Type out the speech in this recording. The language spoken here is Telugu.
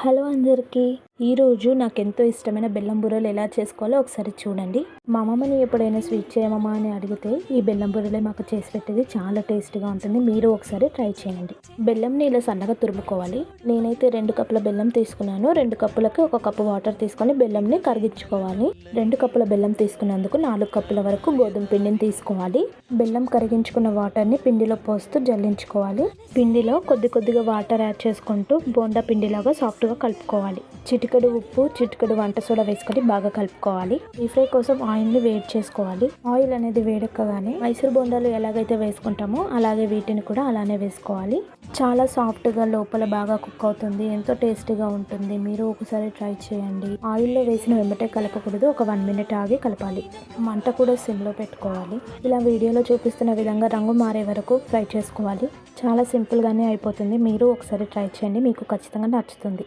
హలో అందరికీ. ఈరోజు నాకెంతో ఇష్టమైన బెల్లం బూరెలు ఎలా చేసుకోవాలో ఒకసారి చూడండి. మా అమ్మమ్మని ఎప్పుడైనా స్వీట్ చేయమమ్మా అని అడిగితే ఈ బెల్లం బూరెలే మాకు చేసి పెట్టేది. చాలా టేస్ట్గా ఉంటుంది. మీరు ఒకసారి ట్రై చేయండి. బెల్లంని ఇలా సన్నగా తురుముకోవాలి. నేనైతే 2 కప్పుల బెల్లం తీసుకున్నాను. 2 కప్పులకి 1 కప్పు వాటర్ తీసుకొని బెల్లంని కరిగించుకోవాలి. 2 కప్పుల బెల్లం తీసుకున్నందుకు 4 కప్పుల వరకు గోధుమ పిండిని తీసుకోవాలి. బెల్లం కరిగించుకున్న వాటర్ని పిండిలో పోస్తూ జల్లించుకోవాలి. పిండిలో కొద్దిగా వాటర్ యాడ్ చేసుకుంటూ బోండా పిండిలాగా సాఫ్ట్గా కలుపుకోవాలి. చిటికెడు ఉప్పు, చిటికెడు వంట సోడా వేసుకొని బాగా కలుపుకోవాలి. డీ ఫ్రై కోసం ఆయిల్ని వేడి చేసుకోవాలి. ఆయిల్ అనేది వేడెక్కగానే మైసూర్ బోండాలు ఎలాగైతే వేసుకుంటామో అలాగే వీటిని కూడా అలానే వేసుకోవాలి. చాలా సాఫ్ట్గా లోపల బాగా కుక్ అవుతుంది. ఎంతో టేస్టీగా ఉంటుంది. మీరు ఒకసారి ట్రై చేయండి. ఆయిల్లో వేసిన వెంబటే కలపకూడదు. ఒక 1 మినిట్ ఆగి కలపాలి. మంట కూడా సిమ్లో పెట్టుకోవాలి. ఇలా వీడియోలో చూపిస్తున్న విధంగా రంగు మారే వరకు ఫ్రై చేసుకోవాలి. చాలా సింపుల్గానే అయిపోతుంది. మీరు ఒకసారి ట్రై చేయండి. మీకు ఖచ్చితంగా నచ్చుతుంది.